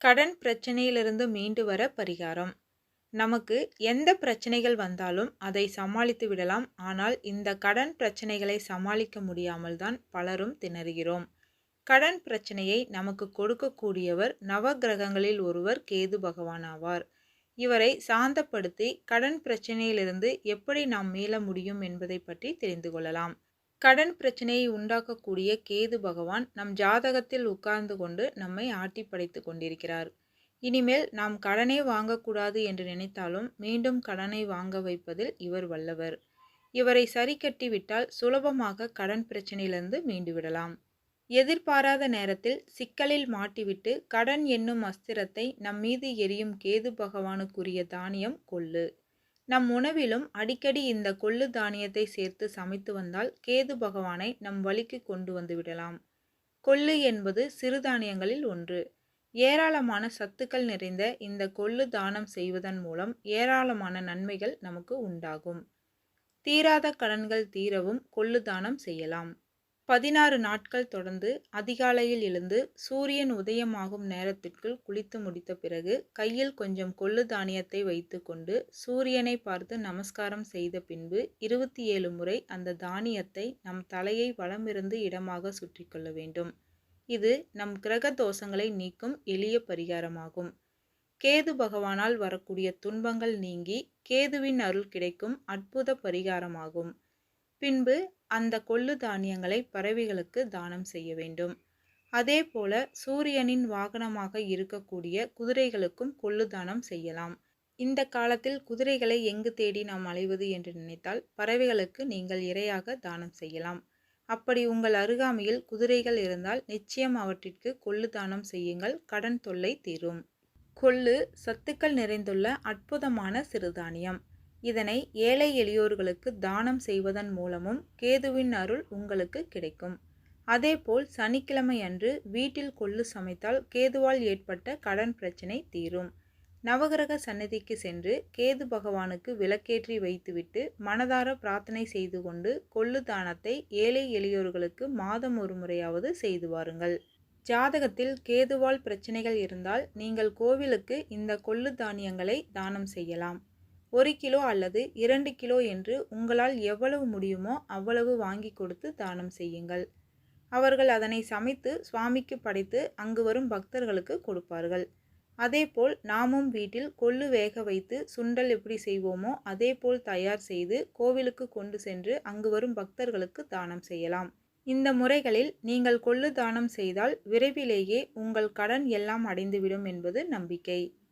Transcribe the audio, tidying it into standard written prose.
கடன் பிரச்சனையிலிருந்து மீண்டு வர பரிகாரம். நமக்கு எந்த பிரச்சனைகள் வந்தாலும் அதை சமாளித்து விடலாம். ஆனால் இந்த கடன் பிரச்சனைகளை சமாளிக்க முடியாமல் தான் பலரும் திணறுகிறோம். கடன் பிரச்சனையை நமக்கு கொடுக்கக்கூடியவர் நவக்கிரகங்களில் ஒருவர் கேது பகவான் ஆவார். இவரை சாந்தப்படுத்தி கடன் பிரச்சனையிலிருந்து எப்படி நாம் மீள முடியும் என்பதை பற்றி தெரிந்து கொள்ளலாம். கடன் பிரச்சனையை உண்டாக்கக்கூடிய கேது பகவான் நம் ஜாதகத்தில் உட்கார்ந்து கொண்டு நம்மை ஆட்டி படைத்து கொண்டிருக்கிறார். இனிமேல் நாம் கடனே வாங்கக்கூடாது என்று நினைத்தாலும் மீண்டும் கடனை வாங்க வைப்பதில் இவர் வல்லவர். இவரை சரி கட்டிவிட்டால் சுலபமாக கடன் பிரச்சனையிலிருந்து மீண்டு விடலாம். எதிர்பாராத நேரத்தில் சிக்கலில் மாட்டிவிட்டு கடன் என்னும் அஸ்திரத்தை நம் மீது எரியும் கேது பகவானுக்குரிய தானியம் கொள்ளு. நம் உணவிலும் அடிக்கடி இந்த கொள்ளு தானியத்தை சேர்த்து சமைத்து வந்தால் கேது பகவானை நம் வழிக்கு கொண்டு வந்து விடலாம். கொள்ளு என்பது சிறுதானியங்களில் ஒன்று. ஏராளமான சத்துக்கள் நிறைந்த இந்த கொள்ளு தானம் செய்வதன் மூலம் ஏராளமான நன்மைகள் நமக்கு உண்டாகும். தீராத கடன்கள் தீரவும் கொள்ளு தானம் செய்யலாம். 16 நாட்கள் தொடர்ந்து அதிகாலையில் எழுந்து சூரியன் உதயமாகும் நேரத்திற்குள் குளித்து முடித்த பிறகு கையில் கொஞ்சம் கொள்ளு தானியத்தை வைத்து கொண்டு சூரியனை பார்த்து நமஸ்காரம் செய்த பின்பு 27 முறை அந்த தானியத்தை நம் தலையை வலமிருந்து இடமாக சுற்றி கொள்ள வேண்டும். இது நம் கிரக தோஷங்களை நீக்கும் எளிய பரிகாரமாகும். கேது பகவானால் வரக்கூடிய துன்பங்கள் நீங்கி கேதுவின் அருள் கிடைக்கும் அற்புத பரிகாரமாகும். பின்பு அந்த கொள்ளு தானியங்களை பறவைகளுக்கு தானம் செய்ய வேண்டும். அதே போல சூரியனின் வாகனமாக இருக்கக்கூடிய குதிரைகளுக்கும் கொள்ளு தானம் செய்யலாம். இந்த காலத்தில் குதிரைகளை எங்கு தேடி நாம் அலைவது என்று நினைத்தால் பறவைகளுக்கு நீங்கள் இரையாக தானம் செய்யலாம். அப்படி உங்கள் அருகாமையில் குதிரைகள் இருந்தால் நிச்சயம் அவற்றிற்கு கொள்ளு தானம் செய்யுங்கள். கடன் தொல்லை தீரும். கொள்ளு சத்துக்கள் நிறைந்துள்ள அற்புதமான சிறுதானியம். இதனை ஏழை எளியோர்களுக்கு தானம் செய்வதன் மூலமும் கேதுவின் அருள் உங்களுக்கு கிடைக்கும். அதேபோல் சனிக்கிழமை அன்று வீட்டில் கொள்ளு சமைத்தால் கேதுவால் ஏற்பட்ட கடன் பிரச்சனை தீரும். நவகிரக சன்னதிக்கு சென்று கேது பகவானுக்கு விளக்கேற்றி வைத்துவிட்டு மனதார பிரார்த்தனை செய்து கொண்டு கொள்ளு தானத்தை ஏழை எளியோர்களுக்கு மாதம் ஒரு முறையாவது செய்து வாருங்கள். ஜாதகத்தில் கேதுவால் பிரச்சனைகள் இருந்தால் நீங்கள் கோவிலுக்கு இந்த கொள்ளு தானியங்களை தானம் செய்யலாம். 1 கிலோ அல்லது 2 கிலோ என்று உங்களால் எவ்வளவு முடியுமோ அவ்வளவு வாங்கி கொடுத்து தானம் செய்யுங்கள். அவர்கள் அதனை சமைத்து சுவாமிக்கு படைத்து அங்கு வரும் பக்தர்களுக்கு கொடுப்பார்கள். அதேபோல் நாமும் வீட்டில் கொள்ளு வேக வைத்து சுண்டல் எப்படி செய்வோமோ அதேபோல் தயார் செய்து கோவிலுக்கு கொண்டு சென்று அங்கு வரும் பக்தர்களுக்கு தானம் செய்யலாம். இந்த முறைகளில் நீங்கள் கொள்ளு தானம் செய்தால் விரைவிலேயே உங்கள் கடன் எல்லாம் அடைந்துவிடும் என்பது நம்பிக்கை.